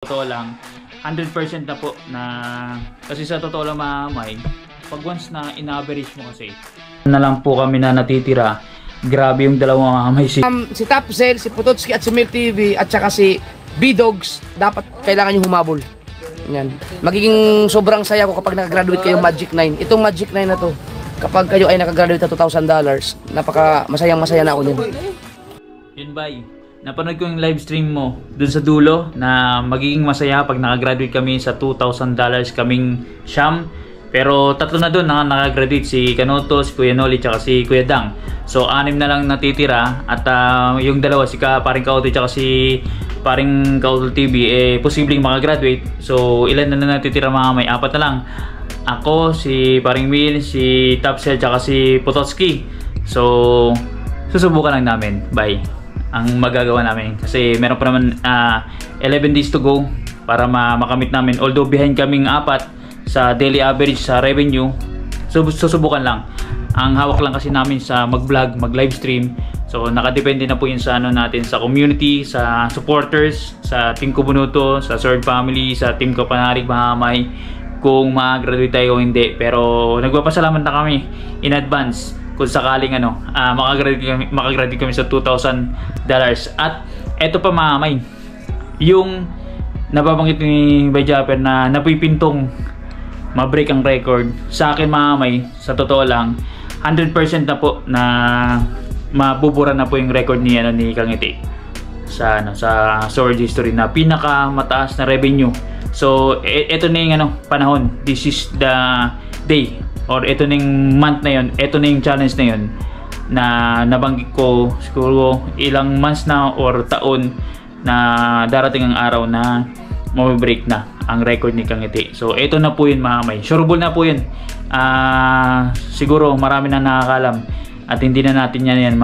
Totoo lang, 100% na po na kasi sa totoo lang mamay, pag once na in-average mo kasi na lang po kami na natitira, grabe yung dalawang mamay si Tapsel, si Pototski at si Milk TV at saka si B-Dogs, dapat kailangan yung humabol. Yan. Magiging sobrang saya ko kapag nakagraduate kayo Magic 9. Itong Magic 9 na to, kapag kayo ay nakagraduate na $2,000, napaka masayang-masaya na ako din. Yun bay, napanood ko yung live stream mo dun sa dulo na magiging masaya pag nakagraduate kami sa $2,000 kaming siyam. Pero tatlo na dun na nakagraduate, si Kanoto, si Kuya Noli, tsaka si Kuya Dang. So 6 na lang natitira at yung dalawa, si paring Kauto tsaka si paring Kauto TV, posibleng makagraduate. So ilan na natitira mga may? 4 na lang. Ako, si paring Will, si Tapsel, tsaka si Pototski. So susubukan lang namin, bye, ang magagawa namin kasi meron pa naman 11 days to go para makamit namin, although behind kaming 4 sa daily average sa revenue. So susubukan lang, ang hawak lang kasi namin sa mag-vlog, mag-live stream. So nakadepende na po yun sa ano natin, sa community, sa supporters, sa Team Kubunuto, sa Sword Family, sa Team Kapanarig Mahamay, kung ma-graduate tayo o hindi. Pero nagpapasalamat na kami in advance kung sakaling makagraduate kami sa $2,000. At eto pa Mahamay, yung nababanggit ni Bayjaper na napipintong ma-break ang record sa akin Mahamay, sa totoo lang 100% na po na mabubura na po yung record ni ni Kangiti sa sa Sword history na pinaka mataas na revenue. So eto na yung panahon, this is the day, or eto na yung month na yun, eto na yung challenge na yun na nabanggit ko siguro ilang months na or taon na darating ang araw na mabibreak na ang record ni Kangiti. So ito na po yun Mahamay, sureball na po yun. Siguro marami na nakakalam at hindi na natin yan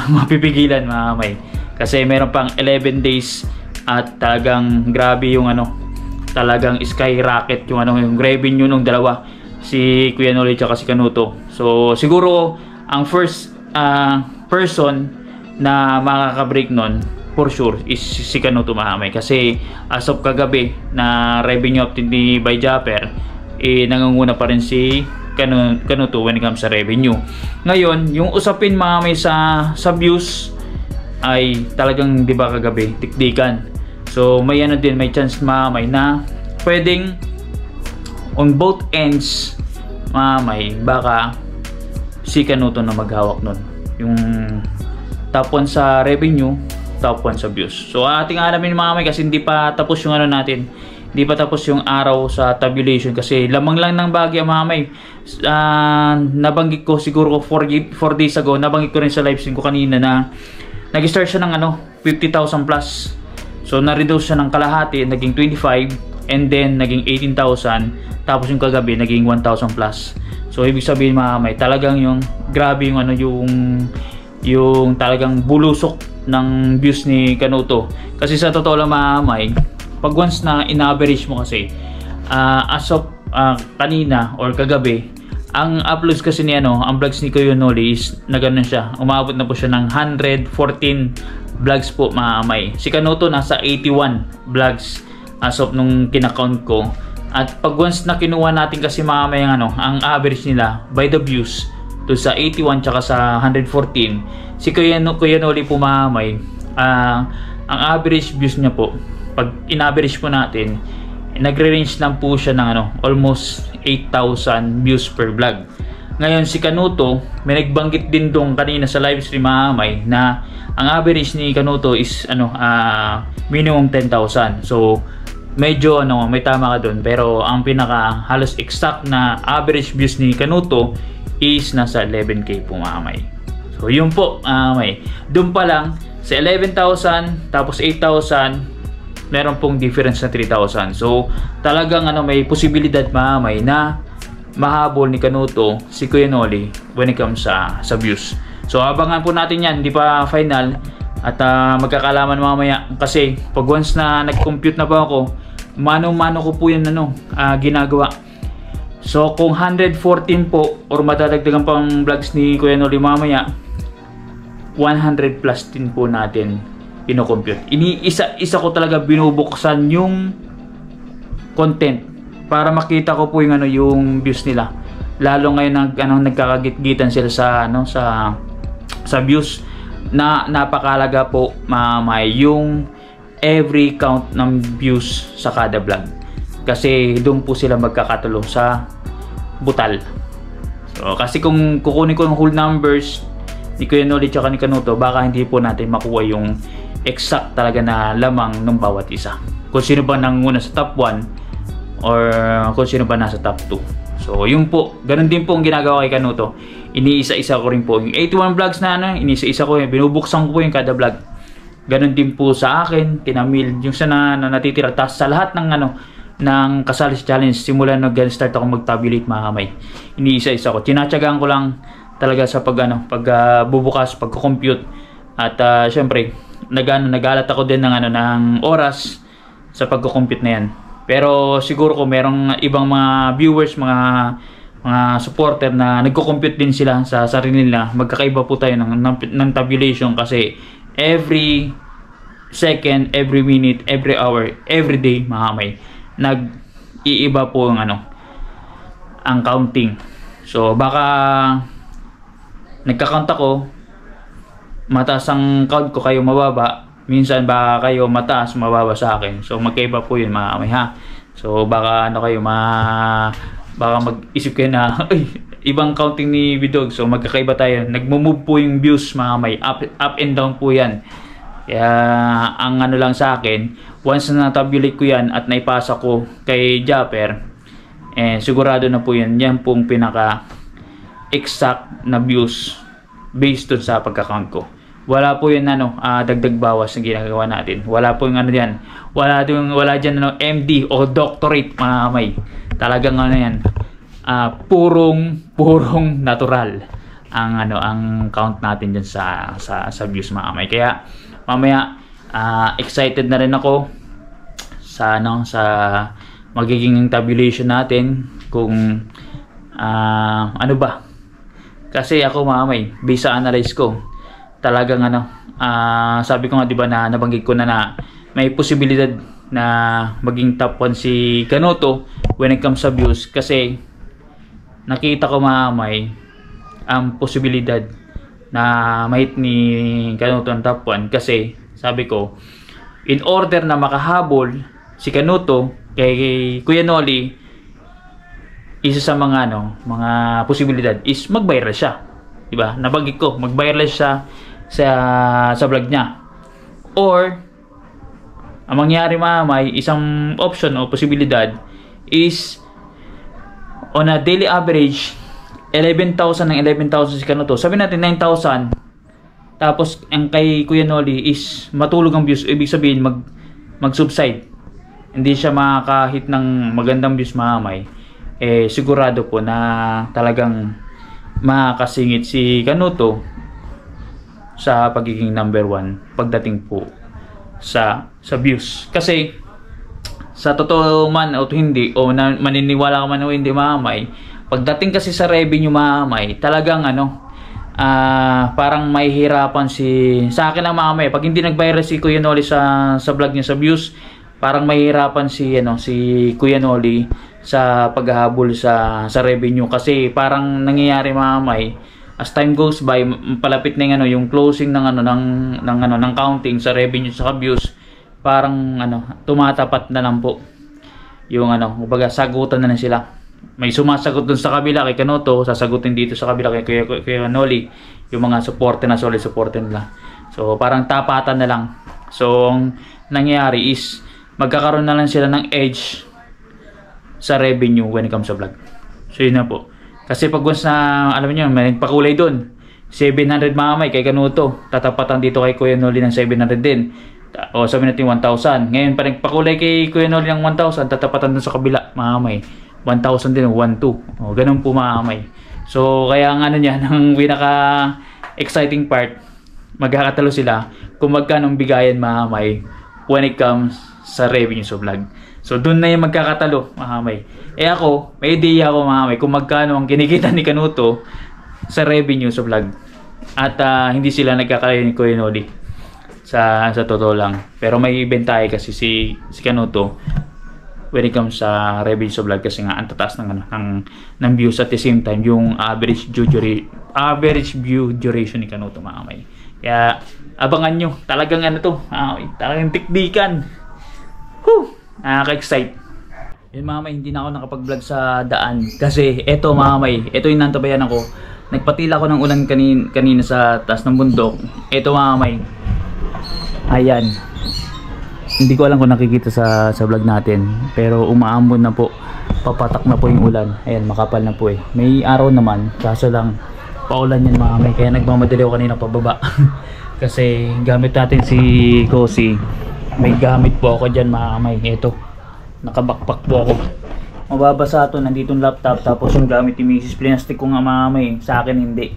mapipigilan Mahamay, kasi meron pang 11 days at talagang grabe yung talagang skyrocket yung yung revenue ng dalawa, si Kuya Noli at si Kanuto. So siguro ang first person na makaka-break nun for sure is si Kanuto Mahamay, kasi as of kagabi na revenue update ni Bayjaper, nangunguna pa rin si Kanuto when it comes sa revenue. Ngayon, yung usapin Mahamay sa views ay talagang, di ba, kagabi tikdikan. So may din, may chance Mahamay na pwedeng on both ends Mahamay, baka si Kanuto na maghawak nun, yung top 1 sa revenue, top 1 sa views. So ating alamin Mahamay, kasi hindi pa tapos yung natin, hindi pa tapos yung araw sa tabulation, kasi lamang lang ng Baguio Mahamay. Nabanggit ko siguro 4 days ago, nabanggit ko rin sa live stream ko kanina na nag-start siya ng 50,000 plus. So na-reduce siya ng kalahati, naging 25, and then naging 18,000, tapos yung kagabi naging 1,000 plus. So ibig sabihin Mahamay, talagang yung grabe yung yung talagang bulusok ng views ni Kanuto. Kasi sa totoo lang Mahamay, pag once na in-average mo kasi, as of kanina or kagabi, ang uploads kasi ni ang vlogs ni Kuya Noli is na ganun siya, umabot na po siya ng 114 vlogs po Mahamay. Si Kanuto nasa 81 vlogs as of nung kinakount ko. At pag once na kinuha natin kasi Mahamay ang average nila by the views to sa 81 tsaka sa 114, si Kuya Noli po Mahamay, ang average views niya po, pag in-average po natin, nagre-range lang po siya ng almost 8,000 views per vlog. Ngayon si Kanuto, may nagbanggit din dong kanina sa live stream Mahamay na ang average ni Kanuto is minimum 10,000. So medyo may tama ka doon, pero ang pinaka halos exact na average views ni Kanuto is nasa 11k po Mahamay. So yun po Mahamay, doon pa lang sa 11,000 tapos 8,000, meron pong difference na 3,000. So talagang may posibilidad Mahamay na mahabol ni Kanuto si Kuya Noli when it comes sa views. So abangan po natin yan, hindi pa final, at magkakalaman mamaya, kasi pag once na nag-compute na po ako, mano-mano ko po yun ginagawa. So kung 114 po or matadagdagan pang vlogs ni Kuya Noli mamaya, 100 plus din po natin pinocompute. Iniisa-isa ko talaga binubuksan yung content para makita ko po yung yung views nila. Lalo ngayon nagkakagit-gitan sila sa views, na napakalaga po yung every count ng views sa kada vlog. Kasi doon po sila magkakatalo sa butal. So, kasi kung kukunin ko yung whole numbers ni Kuya Noli tsaka ni Kanuto, baka hindi po natin makuha yung exact talaga na lamang ng bawat isa. Kung sino ba nanguna sa top 1 or kung sino ba nasa top 2. So, yun po. Ganun din po ang ginagawa kay Kanuto. Iniisa-isa ko rin po. Yung 81 vlogs na iniisa-isa ko. Binubuksan ko po yung kada vlog. Ganun din po sa akin. Tinamil. Yung sa natitira. Tapos sa lahat ng ng kasali sa challenge, simula nag-start ako mag-tabulate mga kamay. Iniisa-isa ko. Tinatsagaan ko lang talaga sa pagbubukas, pagko-compute. At syempre, nagalat ako din ng oras sa pagko-compute na yan. Pero siguro ko merong ibang mga viewers, mga supporter na nagko-compute din sila sa sarili nila. Magkakaiba po tayo ng tabulation kasi every second, every minute, every hour, every day mga kamay, nag-iiba po ang counting. So baka nagka-count ako, mataas ang count ko, kayo mababa. Minsan baka kayo mataas, mababa sa akin. So magkaiba po yun mga kamay ha. So baka baka mag-isip kayo na ibang counting ni Bidog. So magkakaiba tayo. Nagmo-move po yung views mga kamay. Up and down po yan. Kaya ang lang sa akin, once na natabulate ko yan at naipasa ko kay Japper, sigurado na po yan. Yan pong pinaka exact na views based dun sa pagka-count ko. Wala po yun dagdag bawas na ginagawa natin. Wala po yung yan. Wala dyan MD o doctorate mga kamay. Talagang yan. Purong natural ang count natin dyan sa views mga kamay. Kaya mamaya excited na rin ako sa magiging tabulation natin kung ano ba. Kasi ako mga kamay, based sa analyze ko, talagang sabi ko nga diba na nabanggit ko na may posibilidad na maging top 1 si Kanuto when it comes sa views, kasi nakita ko mamay ang posibilidad na mahit ni Kanuto ang top 1, kasi sabi ko in order na makahabol si Kanuto kay Kuya Noli, isa sa mga mga posibilidad is mag-viral siya, diba? Nabanggit ko mag-viral siya sa vlog niya, or ang mangyari may isang option o posibilidad is on a daily average 11,000 ng 11,000 si Kanuto, sabi natin 9,000, tapos ang kay Kuya Noli is matulog ang views, ibig sabihin mag-subside, hindi siya makakahit ng magandang views mamay, sigurado po na talagang makakasingit si Kanuto sa pagiging number 1 pagdating po sa views. Kasi sa totoo man o hindi, o maniniwala ka man o hindi mamay, pagdating kasi sa revenue mamay, talagang parang mahihirapan sa akin ang mamay. Pag hindi nag-viral si Kuya Noli sa vlog niya sa views, parang mahihirapan si Kuya Noli sa paghahabol sa revenue, kasi parang nangyayari mamay as time goes by, palapit na yung closing ng counting sa revenue sa views, parang tumatapat na lang po yung kumbaga sagutan na lang sila. May sumasagot dun sa kabila kay Kanuto, sasagutin dito sa kabila kay Kuya Noli yung mga supporter na solid supporter nila. So parang tapatan na lang. So ang nangyayari is magkakaroon na lang sila ng edge sa revenue when it comes sa vlog. So yun na po. Kasi pag once na, alam niyo, may nagpakulay doon, 700 mamay kay Kanuto, tatapatan dito kay Kuya Noli ng 700 din. O sabi natin 1,000. Ngayon pa nagpakulay kay Kuya Noli ng 1,000, tatapatan doon sa kabila mamay 1,000 din, 1,200. O ganun po mamay. So kaya ang niya, ng pinaka exciting part, magkakatalo sila kung magkano bigayan mamay when it comes sa revenue sa vlog. So doon na yung magkakatalo mamay. Ako, may idea ako mamay kung magkano ang kinikita ni Kanuto sa revenue sa vlog. At hindi sila nagkakalayo ni Kuya Noli sa totoo lang. Pero may bentahe kasi si Kanuto when it comes sa revenue sa vlog, kasi nga ang tataas ng views, at the same time yung average view duration ni Kanuto, mga kamay. Kaya abangan nyo, talagang talagang tikdikan. Nakaka-excite. Yun, mga kamay, hindi na ako nakapag-vlog sa daan kasi eto, mga kamay, eto yung nantabayan ako. Nagpatila ako ng ulan kanina sa taas ng bundok. Eto, mga kamay, ayan, hindi ko alam kung nakikita sa vlog natin, pero umaambon na po, papatak na po yung ulan. Ayan, makapal na po eh. May araw naman, kaso lang paulan yan, mga kamay, kaya nagmamadali ako kanina pababa. Kasi gamit natin si Kosi, may gamit po ako dyan, mga kamay. Eto, nakabakpak po ako, mababasa ito, nandito yung laptop, tapos yung gamit ni Mrs. Plastic ko nga, mga kamay, sa akin hindi.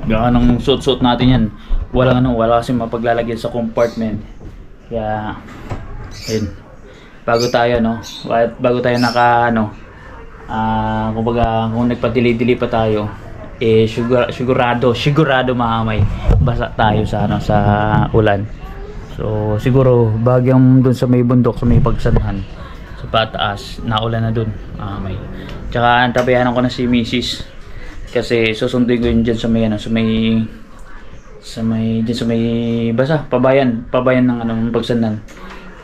Gaya ng suot-suot natin yan, wala kasi mapaglalagyan sa compartment. Kaya ayun, bago tayo kumbaga kung nagpadili-dili pa tayo, sigurado, mga kamay, basa tayo sa ulan. So siguro bagyang dun sa may bundok, sa may pagsanhan, sa pataas, naulan na dun, mga kamay. Tsaka antabayanan ko na si Mrs. kasi susunduin ko yun dyan sa may basa, pabayan ng pagsandan.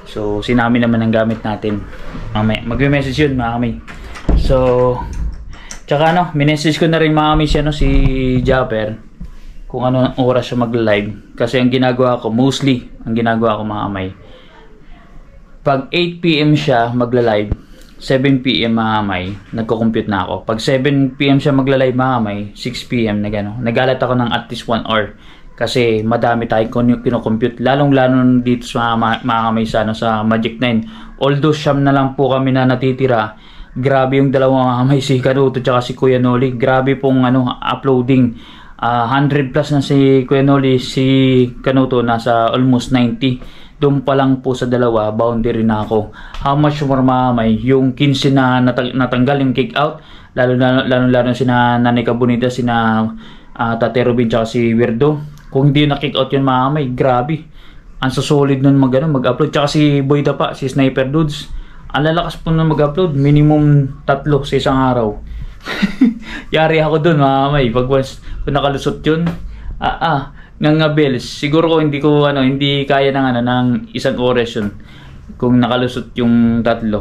So sinami naman ang gamit natin. Mamaya magme-message yun, mga kamay. So tsaka minessage ko na rin, mga kamay, si Japper kung ano ang oras siya mag-live. Kasi ang ginagawa ko, mga kamay, pag 8 PM siya magla-live, 7 PM, mga kamay, nagko-compute na ako. Pag 7 PM siya magla-live, mga kamay, 6 PM nagalat ako ng at least 1 hour. Kasi madami tayong kino-compute, lalong-lalo dito sa mga kamay sa Magic 9. Although siyam na lang po kami na natitira, grabe yung dalawang mga kamay, si Kanuto tsaka si Kuya Noli. Grabe pong uploading. 100 plus na si Kuya Noli, si Kanuto nasa almost 90. Doon pa lang po sa dalawa, boundary na ako. How much more, mga kamay, yung 15 na natanggal yung kick out, lalo sina Nanay Kabunita, sina Tate Robin tsaka si Weirdo. Kung hindi na-kick out yun, mga kamay, grabe. Ang solid nun mag-upload. Tsaka si Boy Dapa, si Sniper Dudes, ang lalakas po nun mag-upload. Minimum 3 sa isang araw. Yari ako dun, mga kamay. Pag nakalusot yun, ngangabels. Siguro ko hindi kaya ng isang oras yun. Kung nakalusot yung 3.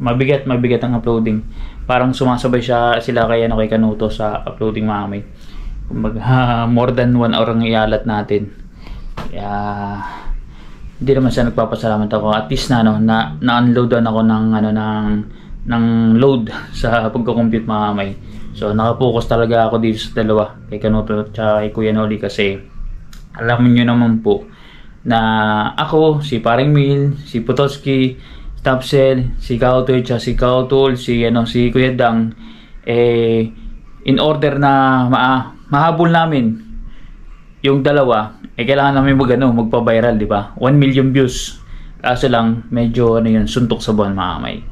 Mabigat ang uploading. Parang sumasabay sila kay Kanuto sa uploading, mga kamay. More than 1 hour ang ialat natin. Kaya hindi naman siya nagpapasalamat ako. At least na-unloadan ako ng load sa pagko-compute, mga kamay. So nakapokus talaga ako dito sa dalawa, kay Kanuto at kay Kuya Noli, kasi alam niyo naman po na ako, si Paring Mil, si Pototski, Stapsel, si Kautoy, si Kautol, si Kuya Dang, in order na mahabol namin yung dalawa, kailangan namin magpa-viral, di ba? 1 million views. Kaso lang, medyo suntok sa buwan, mga kamay.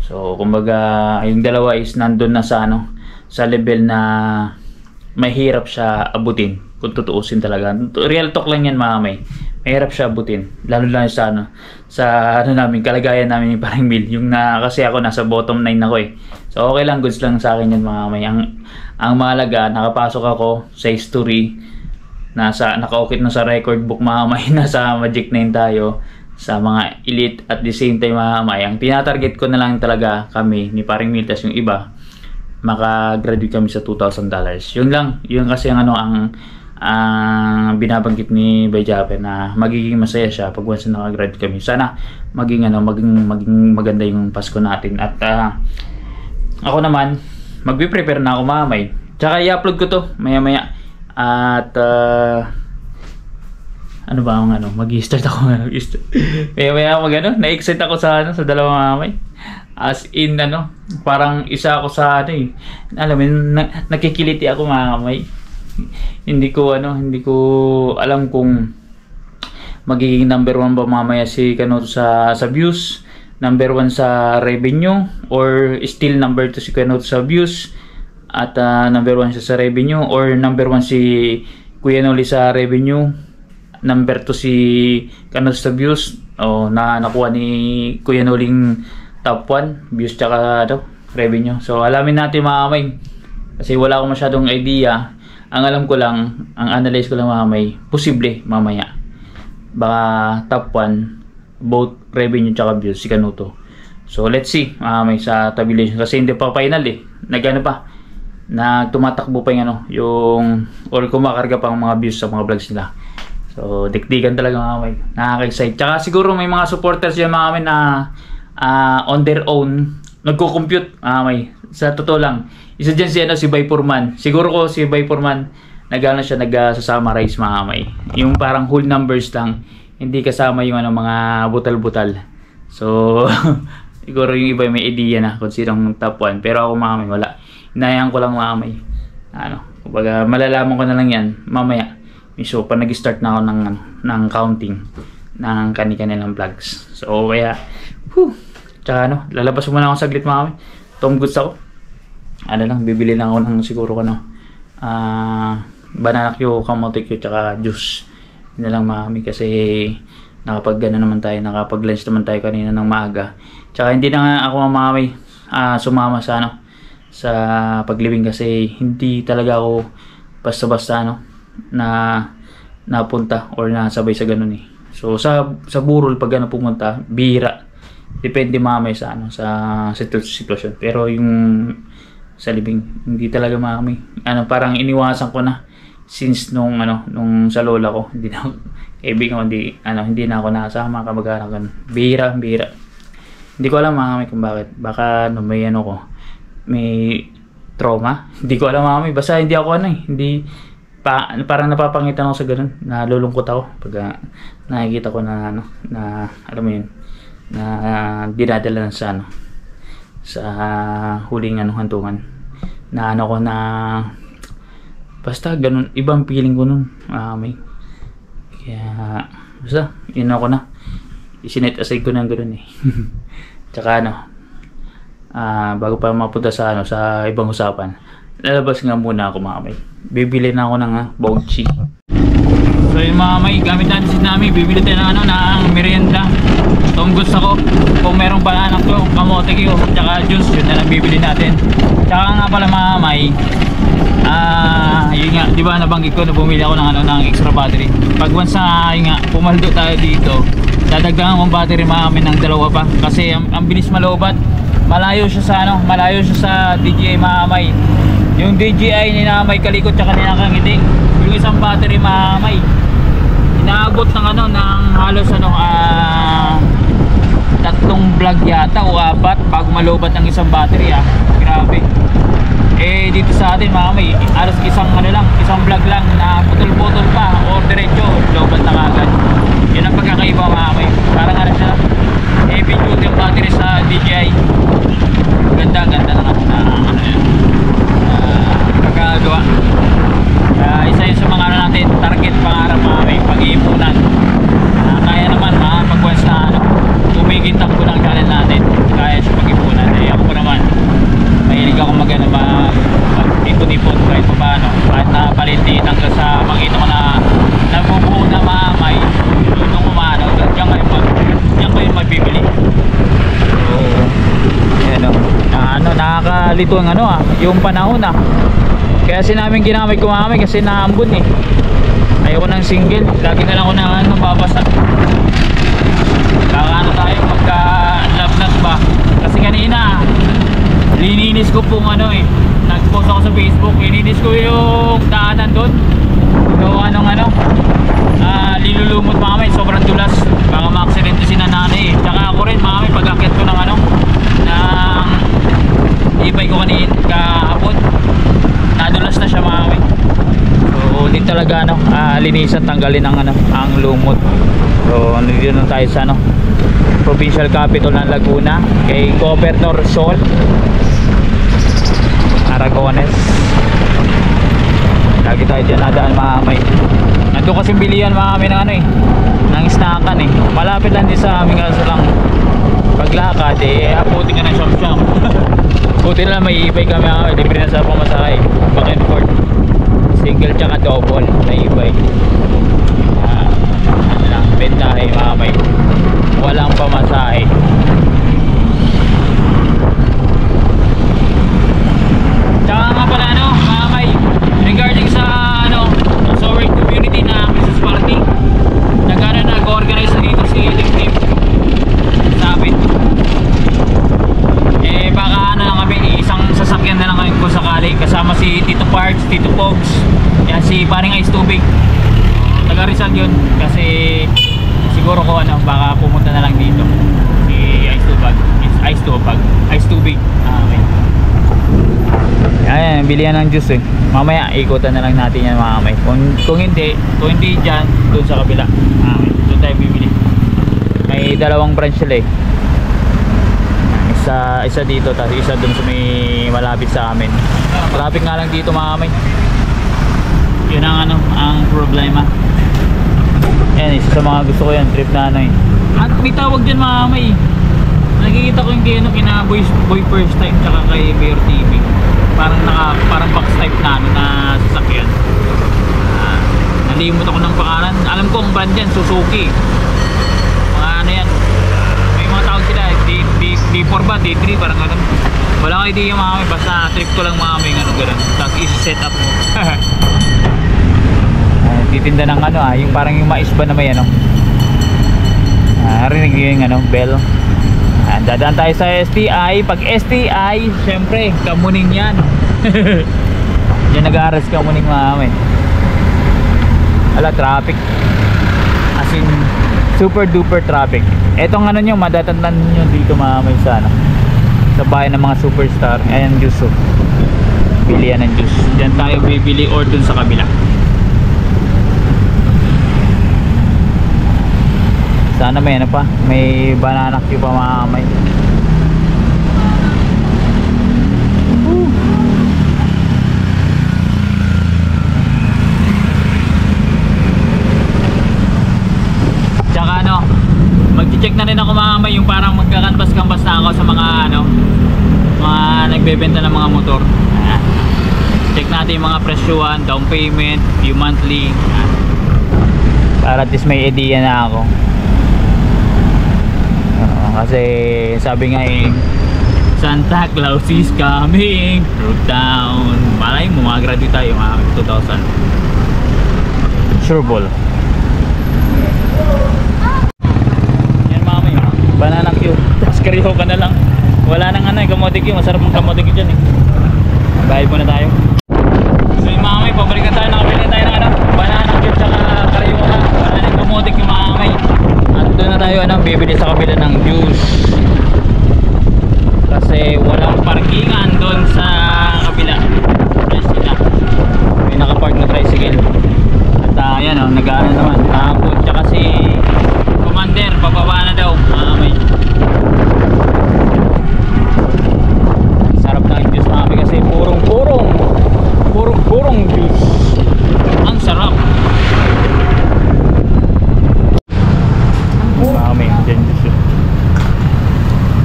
So kumbaga yung dalawa is nandun na sa level na mahirap siya abutin, kung tutuusin talaga. Real talk lang yan, mga kamay. Mahirap siya abutin, lalo lang sa kalagayan namin ni Paring Mil. Kasi ako nasa bottom 9 ako eh. So okay lang, goods lang sa akin yan, mga kamay. Ang mahalaga, nakapasok ako sa history, nakaukit na sa record book, mga kamay. Nasa Magic 9 tayo sa mga elite. At the same time, mga kamay, ang tinatarget ko na lang talaga kami ni Paring Mil, tas yung iba makagraduate kami sa $2,000. Yun lang, yun kasi ang binabanggit ni Bay Japper, na magiging masaya siya pag once na nakagraduate kami. Sana maging maganda yung Pasko natin. At ako naman, magbe-prepare na ako, mamay. Tsaka i-upload ko to maya-maya. At mag-i-start ako. Maya-maya na-excite ako sa dalawang mamay. As in, parang isa ako sa alam mo, nakikiliti ako, mga kamay. Hindi ko alam kung magiging number 1 ba mamaya si Kanuto sa views, number 1 sa revenue, or still number 2 si Kanuto sa views at number 1 siya sa revenue, or number 1 si Kuya Noli sa revenue, number 2 si Canos sa views. O nakuha ni Kuya Noling top 1 views tsaka revenue. So alamin natin mga kamay. Kasi wala akong masyadong idea. Ang alam ko lang, ang analyze ko lang mga kamay, posible mamaya. Baka top 1 both revenue tsaka views si Kanuto. So let's see mga kamay sa tabulation. Kasi hindi pa final Nagano pa. Tumatakbo pa yung or kumakarga pa ang mga views sa mga vlogs nila. So dikdikan talaga mga kamay. Nakaka-excite. Tsaka siguro may mga supporters yan mga kamay na on their own nagko-compute kamay. Sa totoo lang, isa dyan si Baypurman. Siguro ko si Baypurman siya nag-summarize mga kamay. Yung parang whole numbers lang, hindi kasama yung mga butal-butal. So siguro yung iba may idea na kung sinong top 1. Pero ako mga kamay wala. Inayaan ko lang mga kamay. Kumbaga malalaman ko na lang yan mamaya. So pa nag-start na ako ng counting ng kanilang vlogs. So kaya tsaka lalabas muna ako saglit mga kamay. Tom goods ako. Bibili lang ako ng siguro banana Q, kamote Q, tsaka juice. Yun na lang mga kamay kasi nakapag-lunch naman tayo kanina ng maaga. Tsaka hindi na nga ako mga kamay sumama sa paglibing kasi hindi talaga ako basta-basta na napunta or nasabay sa ganun So sa burol pag pumunta, bihira. Depende mamay sa sitwasyon. Pero yung sa libing, hindi talaga mamay. Parang iniwasan ko na since nung sa lola ko, hindi na kaibigan ko, hindi na ako nakasama kamag-anak ganun. Bihira. Hindi ko alam mamay kung bakit. Baka may trauma. Hindi ko alam mamay. Basta hindi ako hindi parang napapangitan ako sa ganun. Nalulungkot ako pag nakikita ko na alam mo yun, na dinadala sa huling hantungan na basta ganun, ibang feeling ko nun kaya basta yun isinet aside ko ng ganun tsaka bago pa mapunta sa ibang usapan, lalabas nga muna ako mga kamay. Bibili na ako ng Bauchi. So yung mga kamay, gamit natin namin, bibili tayo ng merienda. Kung gusto ko, kung merong banana ko, kamote ko, tsaka juice, yun na lang bibili natin. Tsaka nga pala mga kamay, yun nga, di ba nabanggit ko na bumili ako ng extra battery. Pag once pumaldo tayo dito, dadagdagan kong battery mga kamay ng 2 pa. Kasi ang bilis malobat. Malayo siya sa DJI mga kamay. Yung DJI ni Namay Kalikot tsaka ni Nakangiting, yung isang battery mga kamay, inaabot ng halos 3 vlog yata o 4 bago malobat ng isang battery grabe. Dito sa atin mga kamay, halos isang vlog lang na putol-putol pa o diretso lobat na kagad. Yun ang pagkakaiba mga kamay. Parang siya heavy duty yung battery sa DJI. Ganda pagkagawa. Isa yun sa mga natin target pangarap mga pag-iipunan. Kaya naman pag once na tumigit ako ng channel natin, kaya siya pag-iipunan. Ako naman mahilig ako mag-ipon-ipon kahit pa paano, kahit na palitin hanggang sa makita ko na nabubuo na mamay nung umano, diyan kayo magbibili. So nakakalito ang yung panahon kaya sinaming ginamit ko mamay kasi naambon ayoko ng single, lagi na lang ako babasa. Kaka tayo magka-love ba kasi kanina lininis ko pong nag-post ako sa Facebook, lininis ko yung daanan doon. So lilulumot mamay, sobrang dulas, baka ma-accident si nanay tsaka ako rin mamay pag-akyat ko ng ibay ko kahapon, nadulas na siya mamay. So hindi talaga linisan, tanggalin ang lumot. So nandito na tayo sa provincial capital ng Laguna kay Governor Sol Aragones. Lagi tayo dyan nadaan mga kamay. Nandun kasing bilihan mga kami ng snackan malapit lang din sa aming kaso lang paglakad aputin ka ng shop buti na lang may ibay kami libre na sa pamasahe back and forth, single tsaka double na ibay. bentahe mga may. Walang pamasahe. Tsaka nga pala ano mga may, regarding sa ano Sorry community na Christmas party, nag-organize na dito si Team sa amin. Eh baka ano lang kami, isang sasakyan na lang kami kung sakali, kasama si Tito Parks, Tito Pogs, yan si paring Ice Tubig, taga Rizal yun. Kasi siguro ko ano, baka pumunta na lang dito si Ice Tubig. Okay. Ayan, bilihan ng juice eh. Mamaya ikutan na lang natin yan mga kamay. Kung hindi dyan, doon sa kabila. Okay, doon tayo bibili. May dalawang branch sila eh. Isa dito, tapos isa doon sa may malapit sa amin. Traffic nga lang dito mga kamay. Yun ang ano, ang problema. Yan, isa sa mga gusto ko yan, trip na ano eh. At may tawag dyan mga kamay. Nakikita ko yung kina Boy First Time tsaka kay Mayor TV. Parang box type na ano na sasakyan. Nalimut ako ng pangalan. Alam ko ang brand yan, Suzuki. Mga ano yan. May mga tawag sila, D4 ba? D3 parang ganun. Wala akong idea mga kami, basta trip ko lang mga kami ganun ganun. Tapos isi-set up mo. Titinda ng ano yung parang yung mais ba na may ano. Narinig yung ano, bell. Dadaan tayo sa STI. Pag STI, syempre Kamuning yan. Yan nag-aaras Kamuning mga kami. Ala, traffic. As in, super duper traffic. Etong ano nyo, madatandan nyo dito mga kami sa ano, sa bayan ng mga superstar. Ayan, juice. Bilihan ng juice. Diyan tayo bibili or dun sa kabila. Sana may ano pa, may banana cue pa mga kamay. Tsaka ano, mag-check na rin ako mga kamay, yung parang magkakanbas-kanbas na ako sa mga ano, mga nagbebenta ng mga motor. Check natin yung mga presyuhan, down payment, yung monthly, para at least may idea na ako. Kasi sabi nga Santa Claus is coming through town. Malay mo, mag-graduate tayo mga 2,000. Sure ball. Yan mga may banana cue. Tapos kariho ka na lang. Wala nang ano kamote cue. Masarap ng kamote cue dyan eh. Bayad muna tayo. So yung mga may, pabalikan tayo. Nakabili tayo ng ano, banana cue tsaka kariho ka. Wala nang kamote cue mga may. At doon na tayo ano, bibili sa kabila ng juice. Kasi walang parkingan doon sa kabila. May nakapark na tricycle. At yan o, nag-aano naman. Hapon, tsaka si Commander, bababa na daw. May sarap na yung juice mami kasi purong juice. Ang sarap. Mami, dyan juice.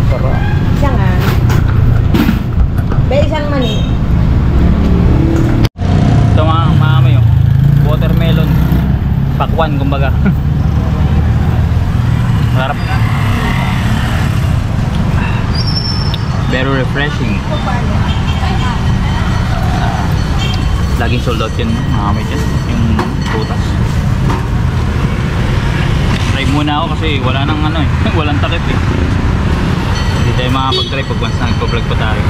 Sarap. Isang May isang mani. Ito mga mami yung watermelon. Pakwan kumbaga. Sarap. Very refreshing. Laging sold out yun mga kami dyan, yung prutas. Try muna ako kasi wala nang ano eh. Walang takip eh. Hindi tayo makapag-try pag once na nagpa-vlog pa tayo.